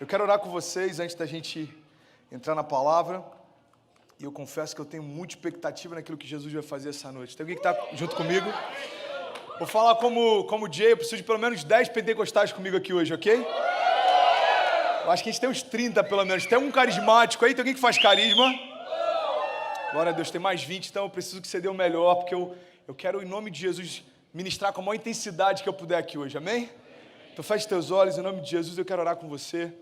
Eu quero orar com vocês antes da gente entrar na palavra. E eu confesso que eu tenho muita expectativa naquilo que Jesus vai fazer essa noite. Tem alguém que está junto comigo? Vou falar como o Jay, eu preciso de pelo menos 10 pentecostais comigo aqui hoje, ok? Eu acho que a gente tem uns 30 pelo menos. Tem um carismático aí? Tem alguém que faz carisma? Glória a Deus, tem mais 20, então eu preciso que você dê o melhor, porque eu quero, em nome de Jesus, ministrar com a maior intensidade que eu puder aqui hoje, amém? Então feche teus olhos, em nome de Jesus, eu quero orar com você.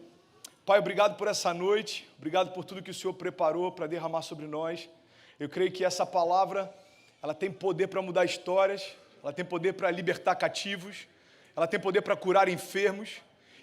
Pai, obrigado por essa noite, obrigado por tudo que o Senhor preparou para derramar sobre nós. Eu creio que essa palavra, ela tem poder para mudar histórias, ela tem poder para libertar cativos, ela tem poder para curar enfermos.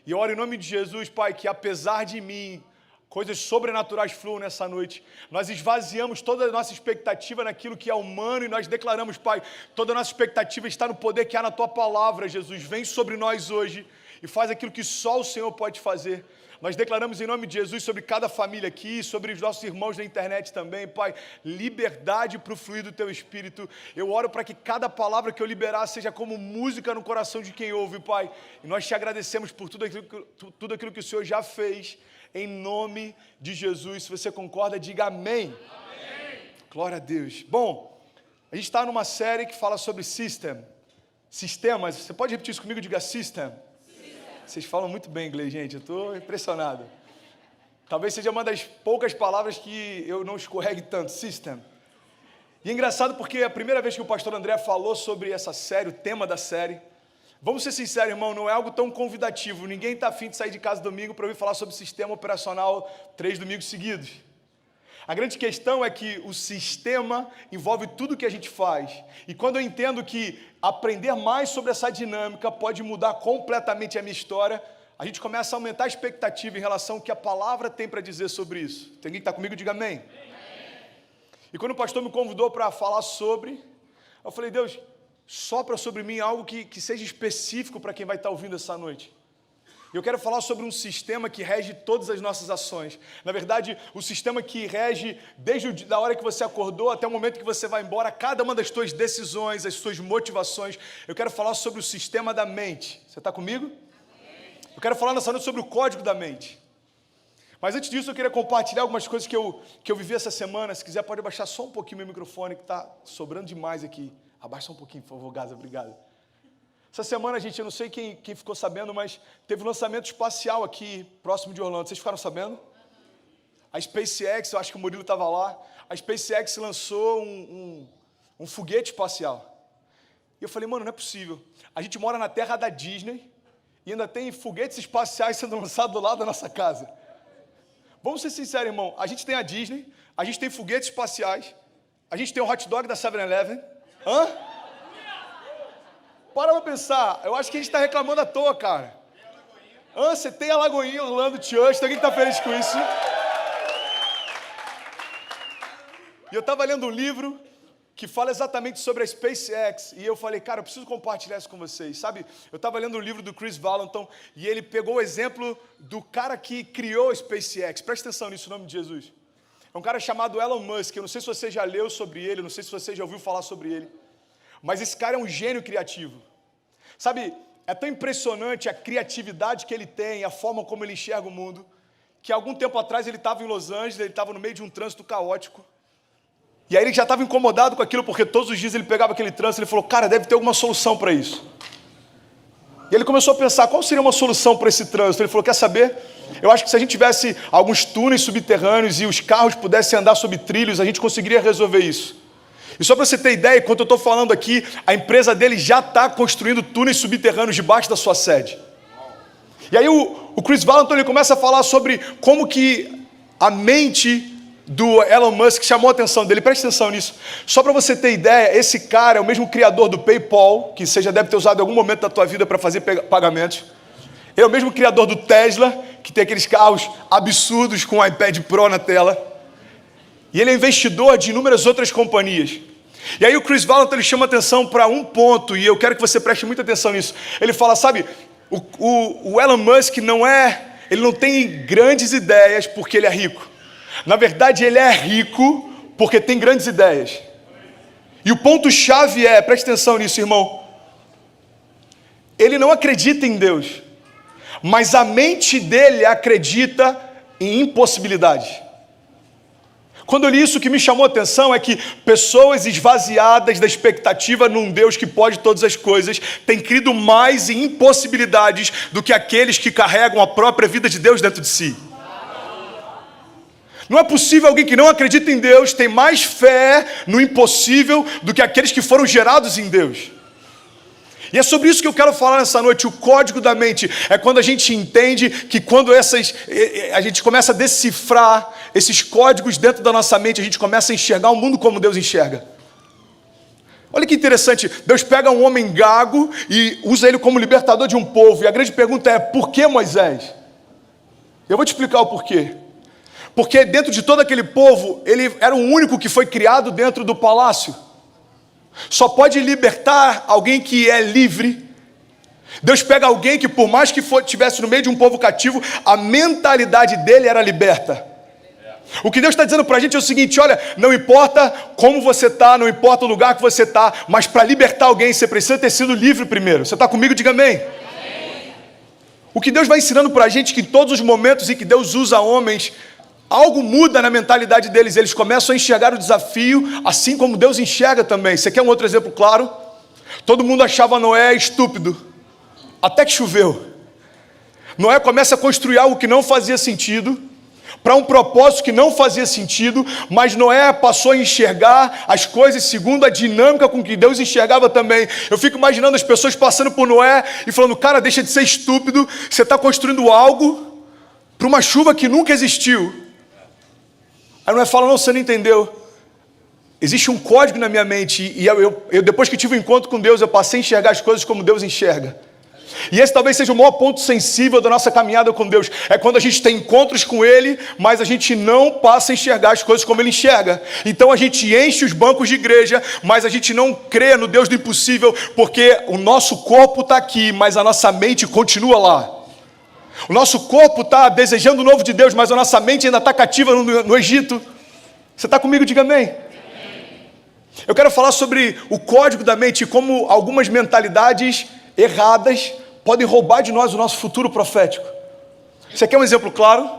E eu oro em nome de Jesus, Pai, que apesar de mim, coisas sobrenaturais fluam nessa noite. Nós esvaziamos toda a nossa expectativa naquilo que é humano e nós declaramos, Pai, toda a nossa expectativa está no poder que há na Tua palavra, Jesus. Vem sobre nós hoje e faz aquilo que só o Senhor pode fazer. Nós declaramos em nome de Jesus sobre cada família aqui, sobre os nossos irmãos na internet também, Pai, liberdade para o fluir do Teu Espírito. Eu oro para que cada palavra que eu liberar seja como música no coração de quem ouve, Pai. E nós Te agradecemos por tudo aquilo que o Senhor já fez, em nome de Jesus. Se você concorda, diga amém. Amém. Glória a Deus. Bom, a gente está numa série que fala sobre sistemas. Você pode repetir isso comigo? Diga system. Vocês falam muito bem inglês, gente. Eu estou impressionado. Talvez seja uma das poucas palavras que eu não escorregue tanto. System. E é engraçado porque a primeira vez que o pastor André falou sobre essa série, o tema da série, vamos ser sinceros, irmão, não é algo tão convidativo. Ninguém está afim de sair de casa domingo para ouvir falar sobre sistema operacional 3 domingos seguidos. A grande questão é que o sistema envolve tudo que a gente faz. E quando eu entendo que aprender mais sobre essa dinâmica pode mudar completamente a minha história, a gente começa a aumentar a expectativa em relação ao que a palavra tem para dizer sobre isso. Tem alguém que está comigo? Diga amém. Amém. E quando o pastor me convidou para falar sobre, eu falei, Deus, sopra sobre mim algo que seja específico para quem vai estar ouvindo essa noite. Eu quero falar sobre um sistema que rege todas as nossas ações. Na verdade, o sistema que rege desde a hora que você acordou até o momento que você vai embora, cada uma das suas decisões, as suas motivações. Eu quero falar sobre o sistema da mente. Você está comigo? Eu quero falar nessa noite sobre o código da mente. Mas antes disso, eu queria compartilhar algumas coisas que eu vivi essa semana. Se quiser, pode abaixar só um pouquinho meu microfone, que está sobrando demais aqui. Abaixa um pouquinho, por favor, Gaza, obrigado. Essa semana, gente, eu não sei quem ficou sabendo, mas teve um lançamento espacial aqui, próximo de Orlando. Vocês ficaram sabendo? A SpaceX, eu acho que o Murilo estava lá, a SpaceX lançou um foguete espacial. E eu falei, mano, não é possível. A gente mora na terra da Disney e ainda tem foguetes espaciais sendo lançados do lado da nossa casa. Vamos ser sinceros, irmão. A gente tem a Disney, a gente tem foguetes espaciais, a gente tem o hot dog da 7-Eleven. Hã? Para pra pensar, eu acho que a gente está reclamando à toa, cara. Você tem a Lagoinha, Orlando Church, tem alguém que está feliz com isso? E eu estava lendo um livro que fala exatamente sobre a SpaceX, e eu falei, cara, eu preciso compartilhar isso com vocês, sabe? Eu estava lendo um livro do Chris Valentin, e ele pegou o exemplo do cara que criou a SpaceX. Presta atenção nisso, em nome de Jesus. É um cara chamado Elon Musk, eu não sei se você já leu sobre ele, não sei se você já ouviu falar sobre ele. Mas esse cara é um gênio criativo. Sabe, é tão impressionante a criatividade que ele tem, a forma como ele enxerga o mundo, que algum tempo atrás ele estava em Los Angeles, ele estava no meio de um trânsito caótico. E aí ele já estava incomodado com aquilo, porque todos os dias ele pegava aquele trânsito, ele falou, cara, deve ter alguma solução para isso. E ele começou a pensar, qual seria uma solução para esse trânsito? Ele falou, quer saber? Eu acho que se a gente tivesse alguns túneis subterrâneos e os carros pudessem andar sob trilhos, a gente conseguiria resolver isso. E só para você ter ideia, enquanto eu estou falando aqui, a empresa dele já está construindo túneis subterrâneos debaixo da sua sede. E aí o Chris Valentin ele começa a falar sobre como que a mente do Elon Musk chamou a atenção dele. Preste atenção nisso. Só para você ter ideia, esse cara é o mesmo criador do PayPal, que você já deve ter usado em algum momento da tua vida para fazer pagamentos. Ele é o mesmo criador do Tesla, que tem aqueles carros absurdos com o iPad Pro na tela. E ele é investidor de inúmeras outras companhias. E aí o Chris Valentin ele chama atenção para um ponto, e eu quero que você preste muita atenção nisso. Ele fala, sabe, o Elon Musk ele não tem grandes ideias porque ele é rico. Na verdade, ele é rico porque tem grandes ideias. E o ponto-chave preste atenção nisso, irmão. Ele não acredita em Deus. mas a mente dele acredita em impossibilidade. Quando eu li isso, o que me chamou a atenção é que pessoas esvaziadas da expectativa num Deus que pode todas as coisas têm crido mais em impossibilidades do que aqueles que carregam a própria vida de Deus dentro de si. Não é possível alguém que não acredita em Deus tem mais fé no impossível do que aqueles que foram gerados em Deus. E é sobre isso que eu quero falar nessa noite. O código da mente é quando a gente entende que quando a gente começa a decifrar esses códigos dentro da nossa mente, a gente começa a enxergar o mundo como Deus enxerga. Olha que interessante, Deus pega um homem gago e usa ele como libertador de um povo. E a grande pergunta é, por que Moisés? Eu vou te explicar o porquê. Porque dentro de todo aquele povo, ele era o único que foi criado dentro do palácio. Só pode libertar alguém que é livre. Deus pega alguém que por mais que estivesse no meio de um povo cativo, a mentalidade dele era liberta. O que Deus está dizendo para a gente é o seguinte, olha, não importa como você está, não importa o lugar que você está, mas para libertar alguém você precisa ter sido livre primeiro. Você está comigo? Diga amém. Amém. O que Deus vai ensinando para a gente é que em todos os momentos em que Deus usa homens, algo muda na mentalidade deles, eles começam a enxergar o desafio, assim como Deus enxerga também. Você quer um outro exemplo claro? Todo mundo achava Noé estúpido, até que choveu. Noé começa a construir algo que não fazia sentido, para um propósito que não fazia sentido, mas Noé passou a enxergar as coisas segundo a dinâmica com que Deus enxergava também. Eu fico imaginando as pessoas passando por Noé e falando, cara, deixa de ser estúpido, você está construindo algo para uma chuva que nunca existiu. Aí Noé fala, não, você não entendeu. Existe um código na minha mente, e eu depois que tive um encontro com Deus, eu passei a enxergar as coisas como Deus enxerga. E esse talvez seja o maior ponto sensível da nossa caminhada com Deus. É quando a gente tem encontros com Ele, mas a gente não passa a enxergar as coisas como Ele enxerga. Então a gente enche os bancos de igreja, mas a gente não crê no Deus do impossível, porque o nosso corpo está aqui, mas a nossa mente continua lá. O nosso corpo está desejando o novo de Deus, mas a nossa mente ainda está cativa no Egito. Você está comigo? Diga amém. Eu quero falar sobre o código da mente e como algumas mentalidades erradas podem roubar de nós o nosso futuro profético. Você quer um exemplo claro?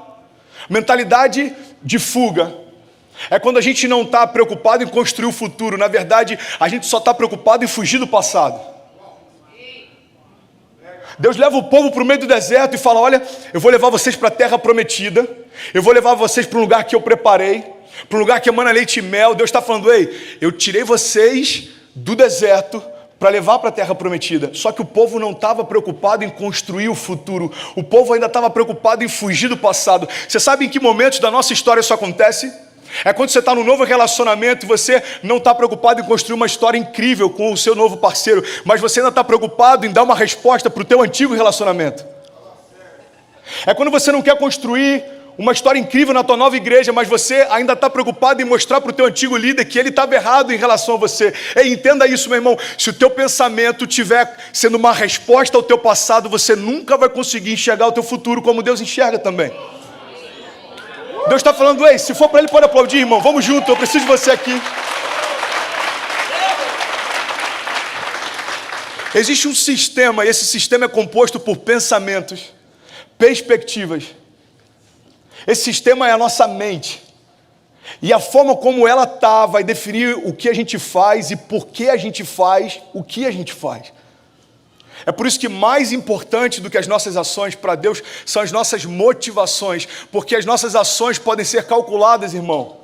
Mentalidade de fuga. É quando a gente não está preocupado em construir o futuro. Na verdade, a gente só está preocupado em fugir do passado. Deus leva o povo para o meio do deserto e fala, olha, eu vou levar vocês para a terra prometida, eu vou levar vocês para um lugar que eu preparei, para um lugar que emana leite e mel. Deus está falando, ei, eu tirei vocês do deserto para levar para a terra prometida. Só que o povo não estava preocupado em construir o futuro, o povo ainda estava preocupado em fugir do passado. Você sabe em que momentos da nossa história isso acontece? É quando você está num novo relacionamento e você não está preocupado em construir uma história incrível com o seu novo parceiro, mas você ainda está preocupado em dar uma resposta para o teu antigo relacionamento. É quando você não quer construir uma história incrível na tua nova igreja, mas você ainda está preocupado em mostrar para o teu antigo líder que ele estava errado em relação a você. Ei, entenda isso, meu irmão. Se o teu pensamento estiver sendo uma resposta ao teu passado, você nunca vai conseguir enxergar o teu futuro como Deus enxerga também. Deus está falando, ei, se for para Ele, pode aplaudir, irmão. Vamos junto, eu preciso de você aqui. Existe um sistema, e esse sistema é composto por pensamentos, perspectivas. Esse sistema é a nossa mente. E a forma como ela está vai definir o que a gente faz e por que a gente faz o que a gente faz. É por isso que mais importante do que as nossas ações para Deus são as nossas motivações, porque as nossas ações podem ser calculadas, irmão.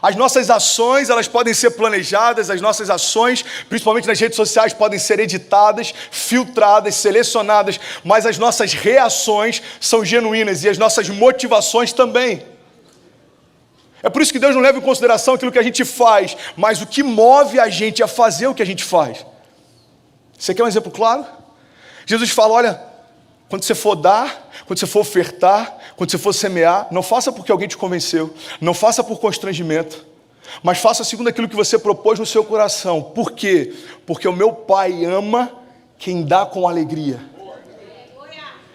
As nossas ações, elas podem ser planejadas, as nossas ações, principalmente nas redes sociais, podem ser editadas, filtradas, selecionadas, mas as nossas reações são genuínas e as nossas motivações também. É por isso que Deus não leva em consideração aquilo que a gente faz, mas o que move a gente a fazer o que a gente faz. Você quer um exemplo claro? Jesus fala, olha, quando você for dar, quando você for ofertar, quando você for semear, não faça porque alguém te convenceu, não faça por constrangimento, mas faça segundo aquilo que você propôs no seu coração. Por quê? Porque o meu Pai ama quem dá com alegria.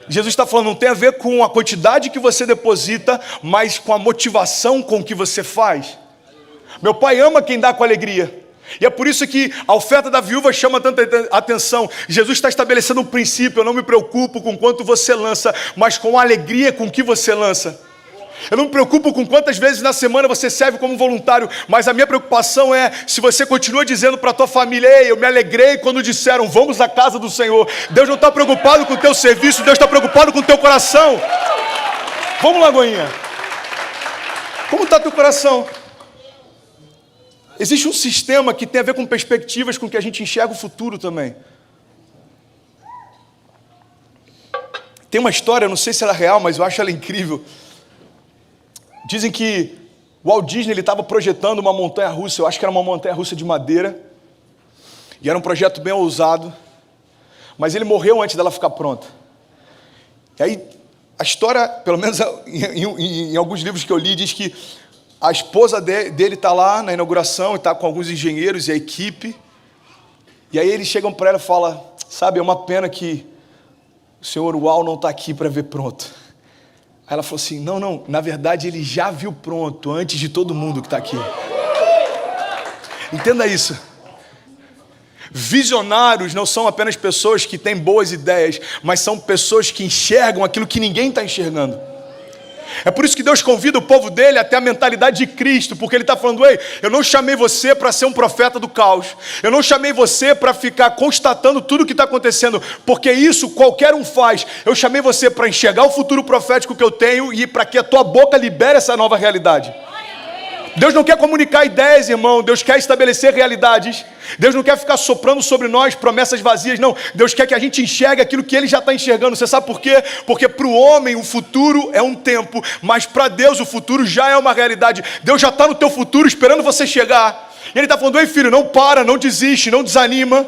Jesus está falando, não tem a ver com a quantidade que você deposita, mas com a motivação com que você faz. Meu Pai ama quem dá com alegria. E é por isso que a oferta da viúva chama tanta atenção. Jesus está estabelecendo um princípio: eu não me preocupo com quanto você lança, mas com a alegria com que você lança. Eu não me preocupo com quantas vezes na semana você serve como voluntário, mas a minha preocupação é se você continua dizendo para a tua família: ei, eu me alegrei quando disseram, vamos à casa do Senhor. Deus não está preocupado com o teu serviço, Deus está preocupado com o teu coração. Vamos, Lagoinha. Como está teu coração? Existe um sistema que tem a ver com perspectivas, com que a gente enxerga o futuro também. Tem uma história, não sei se ela é real, mas eu acho ela incrível. Dizem que o Walt Disney estava projetando uma montanha-russa, eu acho que era uma montanha-russa de madeira, e era um projeto bem ousado, mas ele morreu antes dela ficar pronta. E aí, a história, pelo menos em alguns livros que eu li, diz que a esposa dele está lá na inauguração, e está com alguns engenheiros e a equipe, e aí eles chegam para ela e falam: sabe, é uma pena que o senhor Walt não está aqui para ver pronto. Aí ela falou assim: não, na verdade ele já viu pronto antes de todo mundo que está aqui. Entenda isso. Visionários não são apenas pessoas que têm boas ideias, mas são pessoas que enxergam aquilo que ninguém está enxergando. É por isso que Deus convida o povo dele a ter a mentalidade de Cristo, porque ele está falando: ei, eu não chamei você para ser um profeta do caos, eu não chamei você para ficar constatando tudo o que está acontecendo, porque isso qualquer um faz. Eu chamei você para enxergar o futuro profético que eu tenho e para que a tua boca libere essa nova realidade. Deus não quer comunicar ideias, irmão. Deus quer estabelecer realidades. Deus não quer ficar soprando sobre nós promessas vazias, não. Deus quer que a gente enxergue aquilo que Ele já está enxergando. Você sabe por quê? Porque para o homem o futuro é um tempo, mas para Deus o futuro já é uma realidade. Deus já está no teu futuro esperando você chegar. E Ele está falando: ei filho, não para, não desiste, não desanima.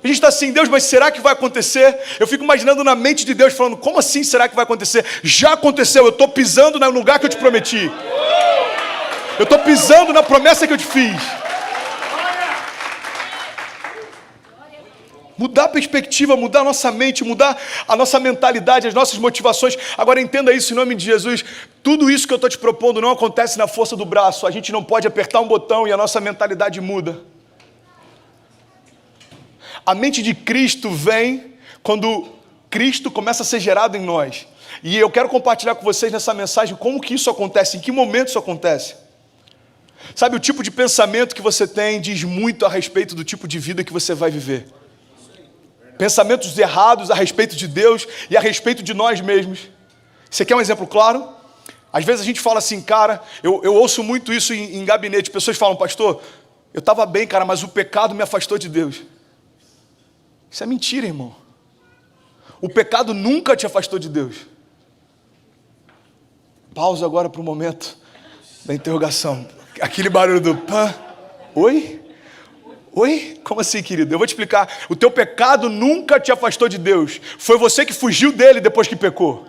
A gente está assim: Deus, mas será que vai acontecer? Eu fico imaginando na mente de Deus falando: como assim será que vai acontecer? Já aconteceu, eu estou pisando no lugar que eu te prometi. Eu estou pisando na promessa que eu te fiz. Mudar a perspectiva, mudar a nossa mente, mudar a nossa mentalidade, as nossas motivações. Agora entenda isso em nome de Jesus. Tudo isso que eu estou te propondo não acontece na força do braço. A gente não pode apertar um botão e a nossa mentalidade muda. A mente de Cristo vem quando Cristo começa a ser gerado em nós. E eu quero compartilhar com vocês nessa mensagem como que isso acontece, em que momento isso acontece. Sabe, o tipo de pensamento que você tem diz muito a respeito do tipo de vida que você vai viver. Pensamentos errados a respeito de Deus e a respeito de nós mesmos. Você quer um exemplo claro? Às vezes a gente fala assim: cara, eu ouço muito isso em gabinete. Pessoas falam: pastor, eu estava bem, cara, mas o pecado me afastou de Deus. Isso é mentira, irmão. O pecado nunca te afastou de Deus. Pausa agora para o momento da interrogação. Aquele barulho do pã. Oi? Oi? Como assim, querido? Eu vou te explicar. O teu pecado nunca te afastou de Deus. Foi você que fugiu dele depois que pecou.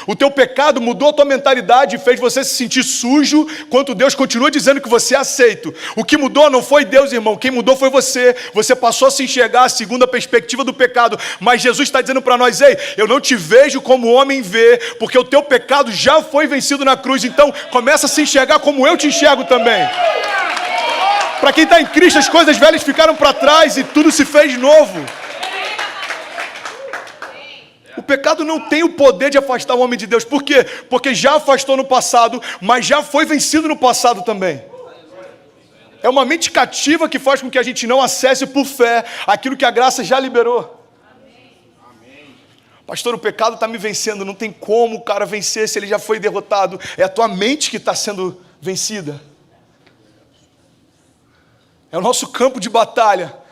O teu pecado mudou a tua mentalidade e fez você se sentir sujo, enquanto Deus continua dizendo que você é aceito. O que mudou não foi Deus, irmão. Quem mudou foi você. Você passou a se enxergar segundo a perspectiva do pecado. Mas Jesus está dizendo para nós: ei, eu não te vejo como o homem vê, porque o teu pecado já foi vencido na cruz. Então começa a se enxergar como eu te enxergo também. Para quem está em Cristo, as coisas velhas ficaram para trás e tudo se fez novo. O pecado não tem o poder de afastar o homem de Deus. Por quê? Porque já afastou no passado, mas já foi vencido no passado também. É uma mente cativa que faz com que a gente não acesse por fé aquilo que a graça já liberou. Pastor, o pecado está me vencendo. Não tem como o cara vencer se ele já foi derrotado. É a tua mente que está sendo vencida. É o nosso campo de batalha.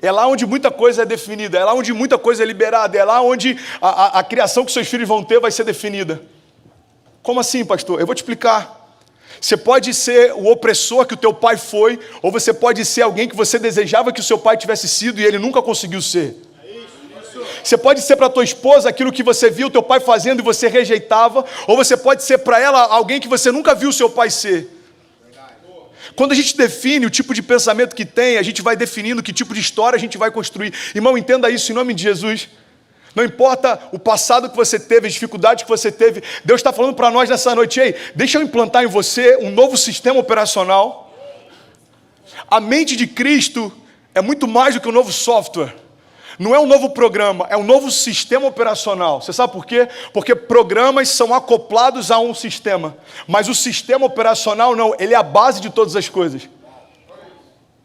É lá onde muita coisa é definida, é lá onde muita coisa é liberada, é lá onde a criação que seus filhos vão ter vai ser definida. Como assim, pastor? Eu vou te explicar. Você pode ser o opressor que o teu pai foi, ou você pode ser alguém que você desejava que o seu pai tivesse sido e ele nunca conseguiu ser. Você pode ser para a tua esposa aquilo que você viu o teu pai fazendo e você rejeitava, ou você pode ser para ela alguém que você nunca viu o seu pai ser. Quando a gente define o tipo de pensamento que tem, a gente vai definindo que tipo de história a gente vai construir. Irmão, entenda isso em nome de Jesus. Não importa o passado que você teve, as dificuldades que você teve, Deus está falando para nós nessa noite: ei, deixa eu implantar em você um novo sistema operacional. A mente de Cristo é muito mais do que um novo software. Não é um novo programa, é um novo sistema operacional. Você sabe por quê? Porque programas são acoplados a um sistema. Mas o sistema operacional não, ele é a base de todas as coisas.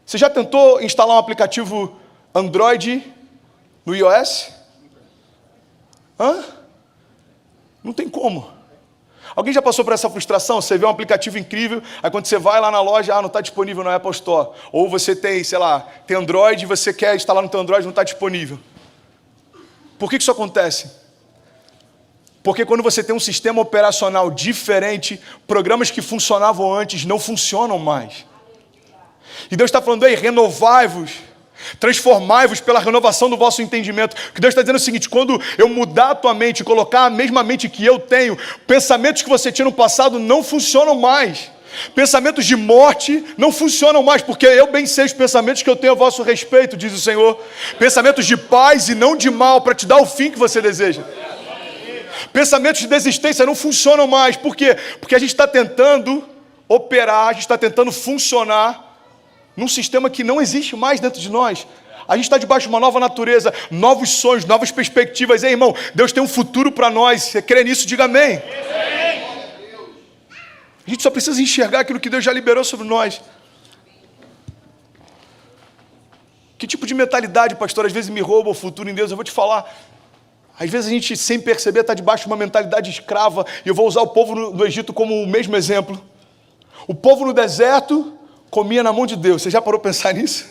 Você já tentou instalar um aplicativo Android no iOS? Não tem como. Alguém já passou por essa frustração? Você vê um aplicativo incrível, aí quando você vai lá na loja, não está disponível na Apple Store. Ou você tem, tem Android e você quer instalar no teu Android, não está disponível. Por que isso acontece? Porque quando você tem um sistema operacional diferente, programas que funcionavam antes não funcionam mais. E Deus está falando aí, renovai-vos, transformai-vos pela renovação do vosso entendimento. O que Deus está dizendo é o seguinte: quando eu mudar a tua mente, colocar a mesma mente que eu tenho, pensamentos que você tinha no passado não funcionam mais. Pensamentos de morte não funcionam mais, porque eu bem sei os pensamentos que eu tenho a vosso respeito, diz o Senhor. Pensamentos de paz e não de mal, para te dar o fim que você deseja. Pensamentos de desistência não funcionam mais. Por quê? Porque a gente está tentando operar, a gente está tentando funcionar num sistema que não existe mais dentro de nós. A gente está debaixo de uma nova natureza, novos sonhos, novas perspectivas. Ei, irmão, Deus tem um futuro para nós. Você crê nisso? Diga amém. A gente só precisa enxergar aquilo que Deus já liberou sobre nós. Que tipo de mentalidade, pastor, às vezes me rouba o futuro em Deus? Eu vou te falar. Às vezes a gente, sem perceber, está debaixo de uma mentalidade escrava. E eu vou usar o povo do Egito como o mesmo exemplo. O povo no deserto comia na mão de Deus. Você já parou para pensar nisso?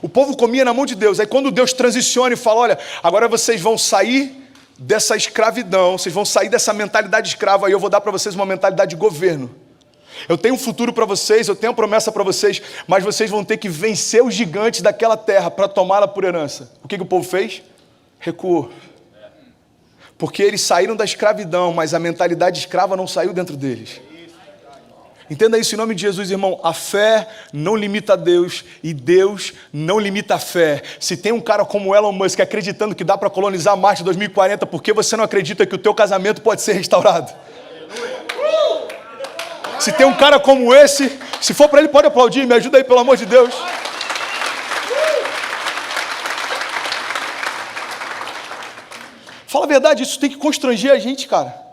O povo comia na mão de Deus. Aí quando Deus transiciona e fala, olha, agora vocês vão sair dessa escravidão, vocês vão sair dessa mentalidade escrava, aí eu vou dar para vocês uma mentalidade de governo. Eu tenho um futuro para vocês, eu tenho uma promessa para vocês, mas vocês vão ter que vencer os gigantes daquela terra para tomá-la por herança. O que o povo fez? Recuou. Porque eles saíram da escravidão, mas a mentalidade escrava não saiu dentro deles. Entenda isso em nome de Jesus, irmão. A fé não limita a Deus e Deus não limita a fé. Se tem um cara como Elon Musk acreditando que dá para colonizar Marte em 2040, por que você não acredita que o teu casamento pode ser restaurado? Se tem um cara como esse, se for para ele, pode aplaudir. Me ajuda aí, pelo amor de Deus. Fala a verdade, isso tem que constranger a gente, cara.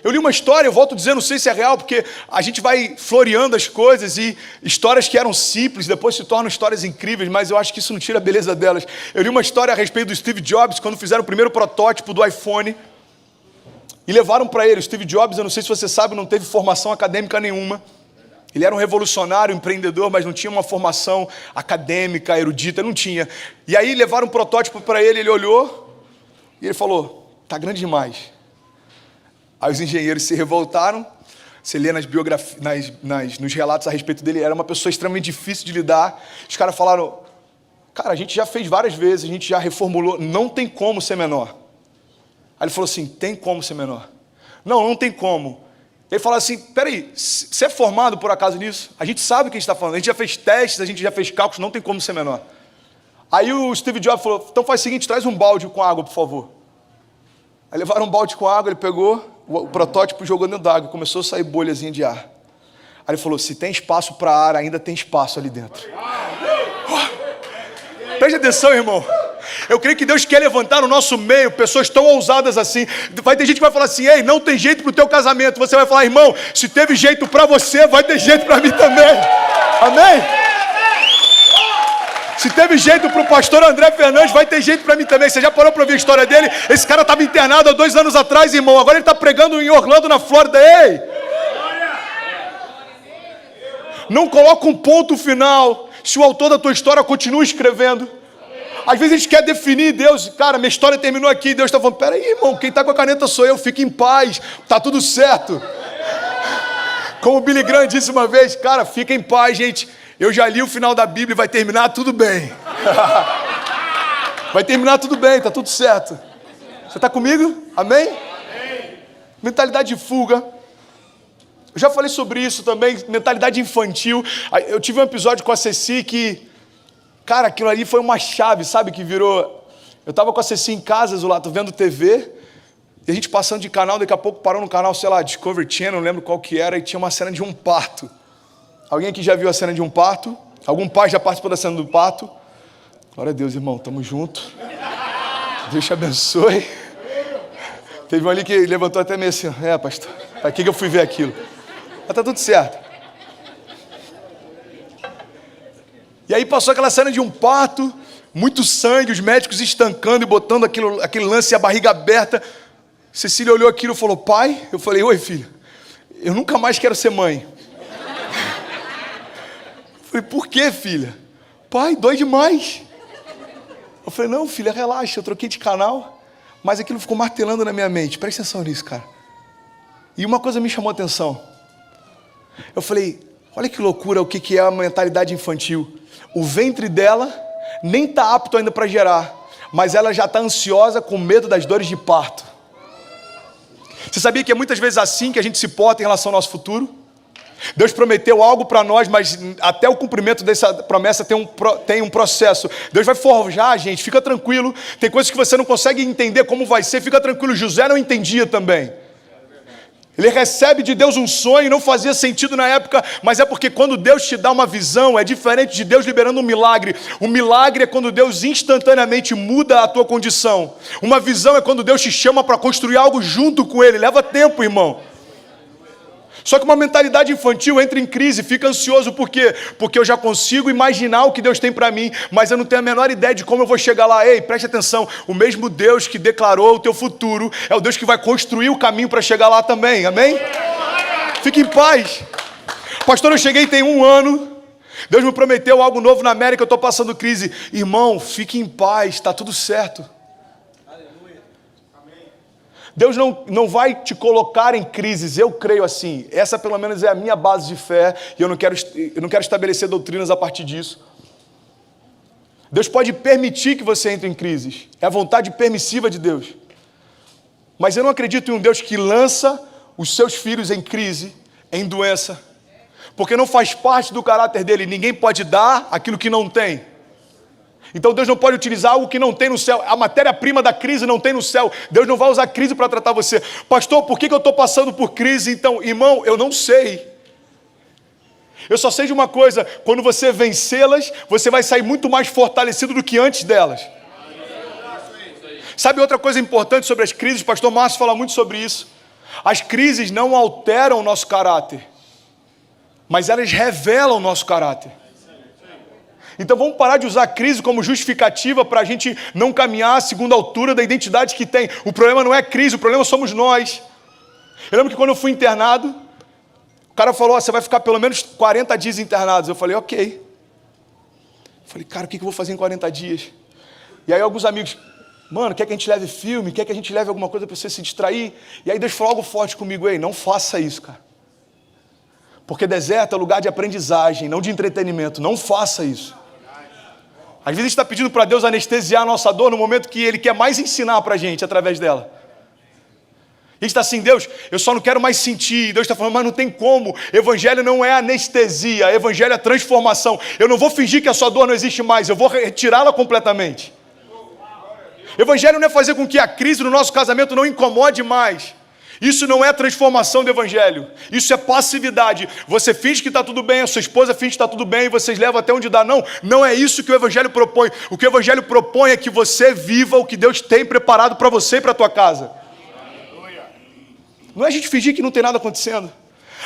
Eu li uma história, eu volto a dizer, não sei se é real, porque a gente vai floreando as coisas e histórias que eram simples, depois se tornam histórias incríveis, mas eu acho que isso não tira a beleza delas. Eu li uma história a respeito do Steve Jobs, quando fizeram o primeiro protótipo do iPhone, e levaram para ele. O Steve Jobs, eu não sei se você sabe, não teve formação acadêmica nenhuma. Ele era um revolucionário, um empreendedor, mas não tinha uma formação acadêmica, erudita, não tinha. E aí levaram um protótipo para ele, ele olhou, e ele falou, tá grande demais. Aí os engenheiros se revoltaram. Você lê nas biografias, nos relatos a respeito dele, era uma pessoa extremamente difícil de lidar. Os caras falaram, cara, a gente já fez várias vezes, a gente já reformulou, não tem como ser menor. Aí ele falou assim, tem como ser menor? Não tem como. Ele falou assim, peraí, você é formado por acaso nisso? A gente sabe o que a gente está falando, a gente já fez testes, a gente já fez cálculos, não tem como ser menor. Aí o Steve Jobs falou, então faz o seguinte, traz um balde com água, por favor. Aí levaram um balde com água, ele pegou o protótipo, jogou dentro d'água, começou a sair bolhazinha de ar. Aí ele falou, se tem espaço para ar, ainda tem espaço ali dentro. Preste atenção, irmão. Eu creio que Deus quer levantar no nosso meio pessoas tão ousadas assim. Vai ter gente que vai falar assim, ei, não tem jeito para o teu casamento. Você vai falar, irmão, se teve jeito para você, vai ter jeito para mim também. Amém? Se teve jeito para o pastor André Fernandes, vai ter jeito para mim também. Você já parou para ouvir a história dele? Esse cara estava internado há 2 anos atrás, irmão. Agora ele está pregando em Orlando, na Flórida. Ei! Não coloca um ponto final se o autor da tua história continua escrevendo. Às vezes a gente quer definir Deus. Cara, minha história terminou aqui. Deus está falando, peraí, irmão, quem está com a caneta sou eu. Fique em paz, está tudo certo. Como o Billy Graham disse uma vez, cara, fica em paz, gente. Eu já li o final da Bíblia e vai terminar tudo bem. Vai terminar tudo bem, está tudo certo. Você está comigo? Amém? Amém? Mentalidade de fuga. Eu já falei sobre isso também, mentalidade infantil. Eu tive um episódio com a Ceci que, cara, aquilo ali foi uma chave, sabe, que virou... Eu estava com a Ceci em casa, Zulato, vendo TV, e a gente passando de canal, daqui a pouco parou no canal, sei lá, Discovery Channel, não lembro qual que era, e tinha uma cena de um parto. Alguém aqui já viu a cena de um parto? Algum pai já participou da cena do parto? Glória a Deus, irmão, tamo junto. Deus te abençoe. Teve um ali que levantou até meio assim, pastor, pra que eu fui ver aquilo? Mas tá tudo certo. E aí passou aquela cena de um parto, muito sangue, os médicos estancando e botando aquele lance e a barriga aberta. Cecília olhou aquilo e falou, pai? Eu falei, oi filho, eu nunca mais quero ser mãe. Eu falei, por quê, filha? Pai, dói demais. Eu falei, não filha, relaxa, eu troquei de canal, mas aquilo ficou martelando na minha mente. Presta atenção nisso, cara. E uma coisa me chamou a atenção. Eu falei, olha que loucura o que é a mentalidade infantil. O ventre dela nem está apto ainda para gerar, mas ela já está ansiosa com medo das dores de parto. Você sabia que é muitas vezes assim que a gente se porta em relação ao nosso futuro? Deus prometeu algo para nós, mas até o cumprimento dessa promessa tem um processo. Deus vai forjar a gente, fica tranquilo. Tem coisas que você não consegue entender como vai ser, fica tranquilo. José não entendia também. Ele recebe de Deus um sonho, não fazia sentido na época, mas é porque quando Deus te dá uma visão, é diferente de Deus liberando um milagre. O milagre é quando Deus instantaneamente muda a tua condição. Uma visão é quando Deus te chama para construir algo junto com Ele. Leva tempo, irmão. Só que uma mentalidade infantil entra em crise, fica ansioso, por quê? Porque eu já consigo imaginar o que Deus tem para mim, mas eu não tenho a menor ideia de como eu vou chegar lá. Ei, preste atenção, o mesmo Deus que declarou o teu futuro, é o Deus que vai construir o caminho para chegar lá também, amém? Fique em paz. Pastor, eu cheguei tem 1 ano, Deus me prometeu algo novo na América, eu estou passando crise. Irmão, fique em paz, está tudo certo. Deus não vai te colocar em crises, eu creio assim. Essa pelo menos é a minha base de fé, e eu não quero estabelecer doutrinas a partir disso. Deus pode permitir que você entre em crises, é a vontade permissiva de Deus. Mas eu não acredito em um Deus que lança os seus filhos em crise, em doença, porque não faz parte do caráter dele. Ninguém pode dar aquilo que não tem. Então Deus não pode utilizar algo que não tem no céu. A matéria-prima da crise não tem no céu. Deus não vai usar crise para tratar você. Pastor, por que eu estou passando por crise? Então, irmão, eu não sei. Eu só sei de uma coisa. Quando você vencê-las, você vai sair muito mais fortalecido do que antes delas. Sabe outra coisa importante sobre as crises? O pastor Márcio fala muito sobre isso. As crises não alteram o nosso caráter, mas elas revelam o nosso caráter. Então vamos parar de usar a crise como justificativa para a gente não caminhar segundo a altura da identidade que tem. O problema não é a crise, o problema somos nós. Eu lembro que quando eu fui internado, o cara falou, você vai ficar pelo menos 40 dias internados. Eu falei, ok. Eu falei, cara, o que eu vou fazer em 40 dias? E aí alguns amigos, mano, quer que a gente leve filme? Quer que a gente leve alguma coisa para você se distrair? E aí Deus falou algo forte comigo, ei, não faça isso, cara. Porque deserto é lugar de aprendizagem, não de entretenimento. Não faça isso. Às vezes a gente está pedindo para Deus anestesiar a nossa dor no momento que Ele quer mais ensinar para a gente através dela. A gente está assim, Deus, eu só não quero mais sentir. Deus está falando, mas não tem como. Evangelho não é anestesia, evangelho é transformação. Eu não vou fingir que a sua dor não existe mais, eu vou retirá-la completamente. Evangelho não é fazer com que a crise no nosso casamento não incomode mais. Isso não é transformação do evangelho, isso é passividade. Você finge que está tudo bem, a sua esposa finge que está tudo bem, e vocês levam até onde dá. Não é isso que o evangelho propõe. O que o evangelho propõe é que você viva o que Deus tem preparado para você e para a tua casa. Não é a gente fingir que não tem nada acontecendo.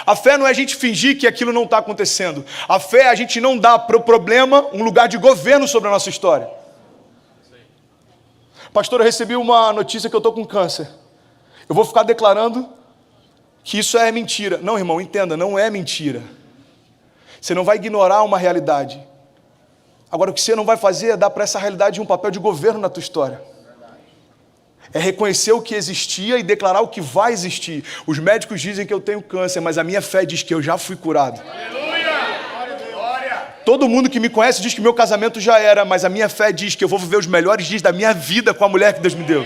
A fé não é a gente fingir que aquilo não está acontecendo. A fé é a gente não dar para o problema um lugar de governo sobre a nossa história. Pastor, eu recebi uma notícia que eu estou com câncer. Eu vou ficar declarando que isso é mentira. Não, irmão, entenda, não é mentira. Você não vai ignorar uma realidade. Agora, o que você não vai fazer é dar para essa realidade um papel de governo na tua história. É reconhecer o que existia e declarar o que vai existir. Os médicos dizem que eu tenho câncer, mas a minha fé diz que eu já fui curado. Todo mundo que me conhece diz que meu casamento já era, mas a minha fé diz que eu vou viver os melhores dias da minha vida com a mulher que Deus me deu.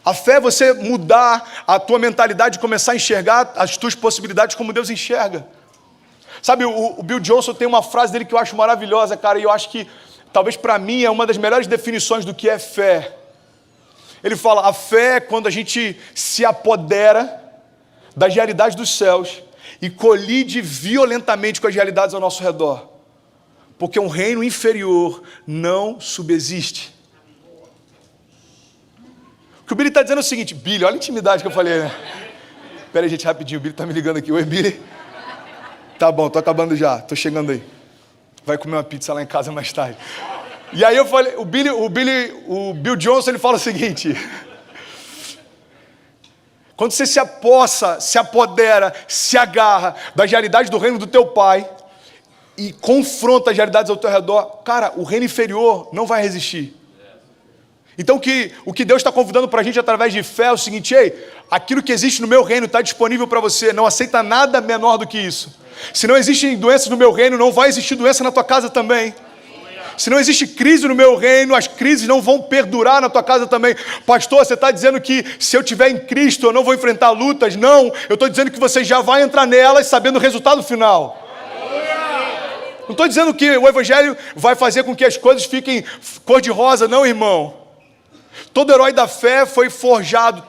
A fé é você mudar a tua mentalidade e começar a enxergar as tuas possibilidades como Deus enxerga. Sabe, o Bill Johnson tem uma frase dele que eu acho maravilhosa, cara, e eu acho que, talvez para mim, é uma das melhores definições do que é fé. Ele fala, a fé é quando a gente se apodera das realidades dos céus e colide violentamente com as realidades ao nosso redor. Porque um reino inferior não subsiste. O que o Billy está dizendo é o seguinte, Billy, olha a intimidade que eu falei, né? Pera aí, gente, rapidinho, o Billy está me ligando aqui. Oi, Billy. Tá bom, tô acabando já, tô chegando aí. Vai comer uma pizza lá em casa mais tarde. E aí eu falei, o Bill Johnson, ele fala o seguinte: quando você se apossa, se apodera, se agarra das realidades do reino do teu pai e confronta as realidades ao teu redor, cara, o reino inferior não vai resistir. Então o que Deus está convidando para a gente através de fé é o seguinte: ei, aquilo que existe no meu reino está disponível para você, não aceita nada menor do que isso. Se não existem doenças no meu reino, não vai existir doença na tua casa também. Se não existe crise no meu reino, as crises não vão perdurar na tua casa também. Pastor, você está dizendo que se eu estiver em Cristo eu não vou enfrentar lutas? Não, eu estou dizendo que você já vai entrar nelas sabendo o resultado final. Não estou dizendo que o Evangelho vai fazer com que as coisas fiquem cor-de-rosa, não, irmão. Todo herói da fé foi forjado,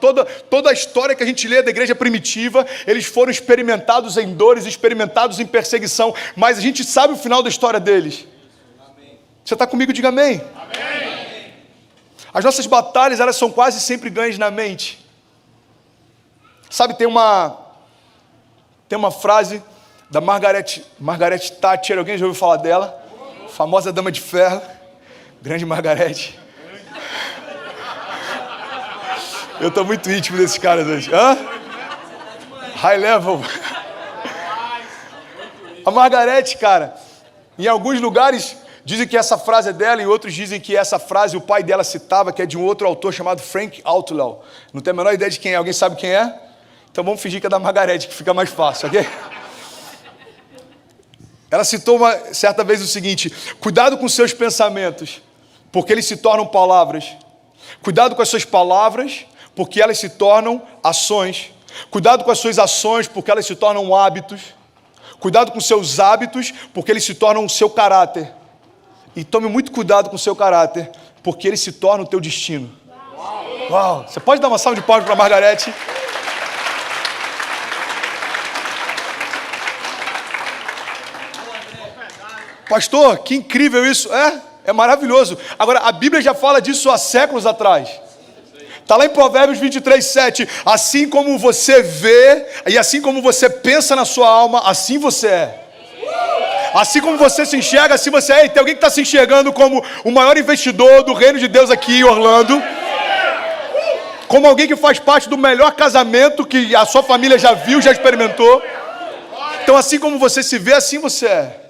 toda a história que a gente lê da igreja primitiva, eles foram experimentados em dores, experimentados em perseguição, mas a gente sabe o final da história deles. Amém. Você está comigo? Diga amém. Amém. As nossas batalhas, elas são quase sempre ganhas na mente. Sabe, tem uma frase da Margaret Thatcher, alguém já ouviu falar dela? Famosa dama de ferro, grande Margaret. Eu estou muito íntimo desses caras hoje. Hã? High level. A Margaret, cara, em alguns lugares dizem que essa frase é dela, em outros dizem que essa frase o pai dela citava, que é de um outro autor chamado Frank Outlaw. Não tenho a menor ideia de quem é. Alguém sabe quem é? Então vamos fingir que é da Margaret, que fica mais fácil, ok? Ela citou certa vez o seguinte: cuidado com seus pensamentos, porque eles se tornam palavras. Cuidado com as suas palavras, porque elas se tornam ações. Cuidado com as suas ações, porque elas se tornam hábitos. Cuidado com seus hábitos, porque eles se tornam o seu caráter. E tome muito cuidado com o seu caráter, porque ele se torna o teu destino. Uau! Você pode dar uma salva de palmas para a Margarete? Pastor, que incrível isso. É maravilhoso. Agora, a Bíblia já fala disso há séculos atrás. Está lá em Provérbios 23:7. Assim como você vê e assim como você pensa na sua alma, assim você é. Assim como você se enxerga, assim você é. E tem alguém que está se enxergando como o maior investidor do reino de Deus aqui em Orlando. Como alguém que faz parte do melhor casamento que a sua família já viu, já experimentou. Então, assim como você se vê, assim você é.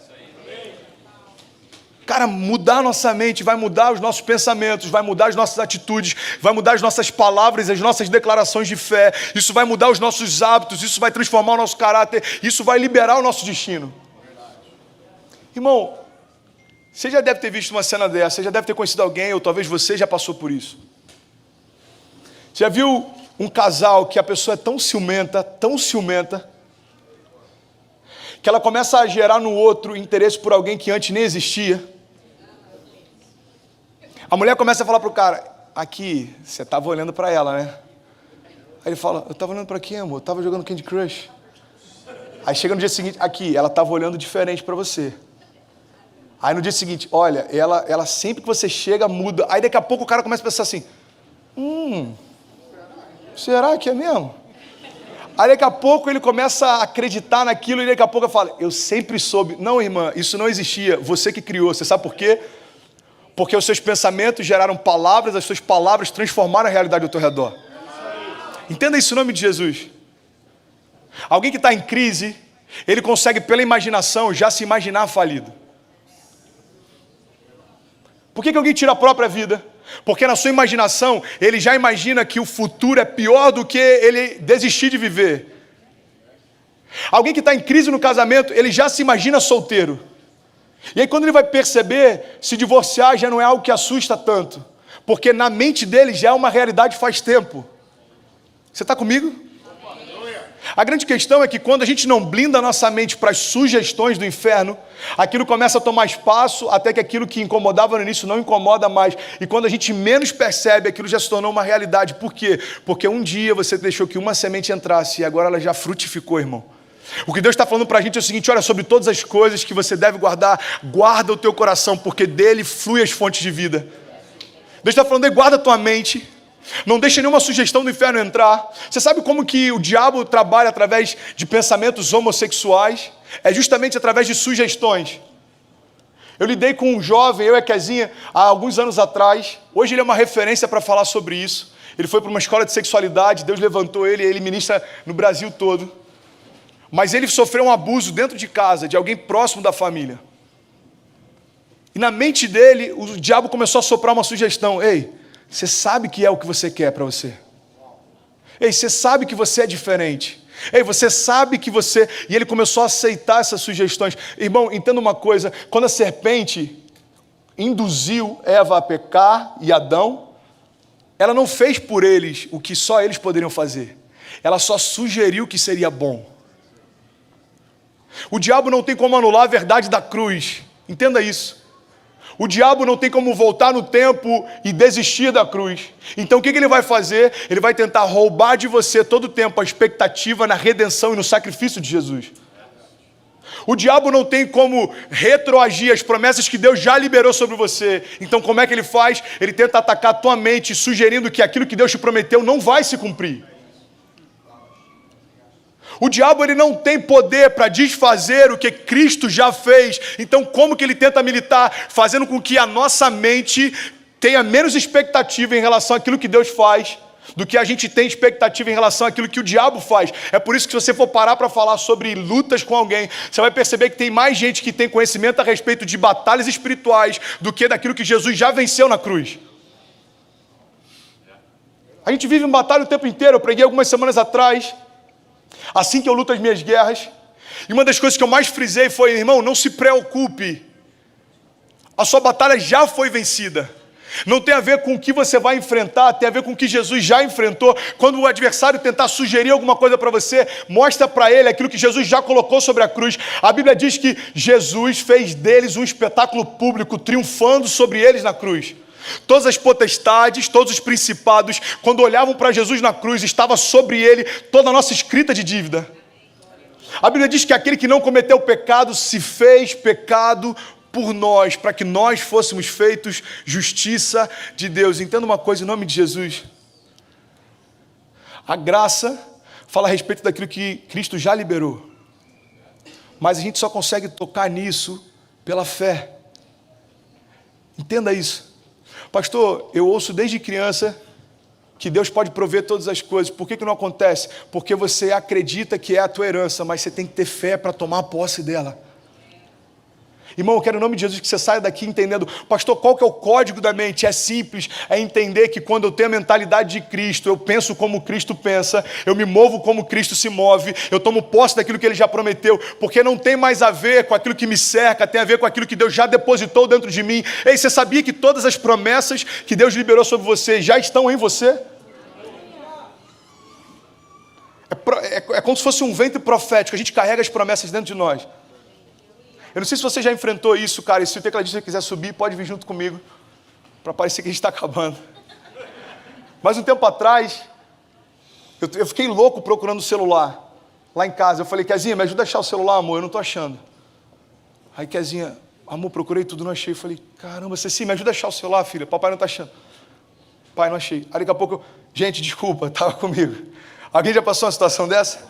Cara, mudar a nossa mente vai mudar os nossos pensamentos, vai mudar as nossas atitudes, vai mudar as nossas palavras, as nossas declarações de fé. Isso vai mudar os nossos hábitos, isso vai transformar o nosso caráter, isso vai liberar o nosso destino. Irmão, você já deve ter visto uma cena dessa, você já deve ter conhecido alguém, ou talvez você já passou por isso. Já viu um casal que a pessoa é tão ciumenta, que ela começa a gerar no outro interesse por alguém que antes nem existia? A mulher começa a falar pro cara: aqui, você estava olhando para ela, né? Aí ele fala: eu estava olhando para quem, amor? Eu estava jogando Candy Crush. Aí chega no dia seguinte: aqui, ela estava olhando diferente para você. Aí no dia seguinte: olha, ela sempre que você chega muda. Aí daqui a pouco o cara começa a pensar assim: será que é mesmo? Aí daqui a pouco ele começa a acreditar naquilo e daqui a pouco ele fala: eu sempre soube. Não, irmã, isso não existia, você que criou. Você sabe por quê? Porque os seus pensamentos geraram palavras, as suas palavras transformaram a realidade ao teu redor. Entenda isso em nome de Jesus. Alguém que está em crise, ele consegue pela imaginação já se imaginar falido. Por que alguém tira a própria vida? Porque na sua imaginação, ele já imagina que o futuro é pior do que ele desistir de viver. Alguém que está em crise no casamento, ele já se imagina solteiro. E aí quando ele vai perceber, se divorciar já não é algo que assusta tanto. Porque na mente dele já é uma realidade faz tempo. Você está comigo? A grande questão é que quando a gente não blinda a nossa mente para as sugestões do inferno, aquilo começa a tomar espaço até que aquilo que incomodava no início não incomoda mais. E quando a gente menos percebe, aquilo já se tornou uma realidade. Por quê? Porque um dia você deixou que uma semente entrasse e agora ela já frutificou, irmão. O que Deus está falando para a gente é o seguinte: olha, sobre todas as coisas que você deve guardar, guarda o teu coração, porque dele flui as fontes de vida. Deus está falando aí, guarda a tua mente, não deixa nenhuma sugestão do inferno entrar. Você sabe como que o diabo trabalha através de pensamentos homossexuais? É justamente através de sugestões. Eu lidei com um jovem, eu e a Kezinha, há alguns anos atrás. Hoje ele é uma referência para falar sobre isso. Ele foi para uma escola de sexualidade, Deus levantou ele, ele ministra no Brasil todo. Mas ele sofreu um abuso dentro de casa, de alguém próximo da família. E na mente dele, o diabo começou a soprar uma sugestão: ei, você sabe que é o que você quer para você. Ei, você sabe que você é diferente. Ei, você sabe que você... E ele começou a aceitar essas sugestões. Irmão, entenda uma coisa: quando a serpente induziu Eva a pecar e Adão, ela não fez por eles o que só eles poderiam fazer. Ela só sugeriu que seria bom. O diabo não tem como anular a verdade da cruz. Entenda isso. O diabo não tem como voltar no tempo e desistir da cruz. Então o que ele vai fazer? Ele vai tentar roubar de você todo o tempo a expectativa na redenção e no sacrifício de Jesus. O diabo não tem como retroagir as promessas que Deus já liberou sobre você. Então como é que ele faz? Ele tenta atacar a tua mente, sugerindo que aquilo que Deus te prometeu não vai se cumprir. O diabo ele não tem poder para desfazer o que Cristo já fez. Então como que ele tenta militar? Fazendo com que a nossa mente tenha menos expectativa em relação àquilo que Deus faz do que a gente tem expectativa em relação àquilo que o diabo faz. É por isso que se você for parar para falar sobre lutas com alguém, você vai perceber que tem mais gente que tem conhecimento a respeito de batalhas espirituais do que daquilo que Jesus já venceu na cruz. A gente vive em batalha o tempo inteiro. Eu preguei algumas semanas atrás, assim que eu luto as minhas guerras, e uma das coisas que eu mais frisei foi: irmão, não se preocupe, a sua batalha já foi vencida. Não tem a ver com o que você vai enfrentar, tem a ver com o que Jesus já enfrentou. Quando o adversário tentar sugerir alguma coisa para você, mostra para ele aquilo que Jesus já colocou sobre a cruz. A Bíblia diz que Jesus fez deles um espetáculo público, triunfando sobre eles na cruz. Todas as potestades, todos os principados, quando olhavam para Jesus na cruz, estava sobre ele toda a nossa escrita de dívida. A Bíblia diz que aquele que não cometeu pecado se fez pecado por nós, para que nós fôssemos feitos justiça de Deus. Entenda uma coisa em nome de Jesus: a graça fala a respeito daquilo que Cristo já liberou, mas a gente só consegue tocar nisso pela fé. Entenda isso. Pastor, eu ouço desde criança que Deus pode prover todas as coisas. Por que não acontece? Porque você acredita que é a tua herança, mas você tem que ter fé para tomar posse dela. Irmão, eu quero em nome de Jesus que você saia daqui entendendo: pastor, qual que é o código da mente? É simples, é entender que quando eu tenho a mentalidade de Cristo, eu penso como Cristo pensa, eu me movo como Cristo se move, eu tomo posse daquilo que Ele já prometeu, porque não tem mais a ver com aquilo que me cerca, tem a ver com aquilo que Deus já depositou dentro de mim. Ei, você sabia que todas as promessas que Deus liberou sobre você já estão em você? É como se fosse um ventre profético, a gente carrega as promessas dentro de nós. Eu não sei se você já enfrentou isso, cara, e se o tecladista quiser subir, pode vir junto comigo, para parecer que a gente está acabando. Mas um tempo atrás, eu fiquei louco procurando o celular, lá em casa. Eu falei: Kezinha, me ajuda a achar o celular, amor, eu não estou achando. Aí Kezinha: amor, procurei tudo, não achei. Eu falei: caramba, você sim, me ajuda a achar o celular, filha, papai não está achando. Pai, não achei. Aí daqui a pouco gente, desculpa, estava comigo. Alguém já passou uma situação dessa?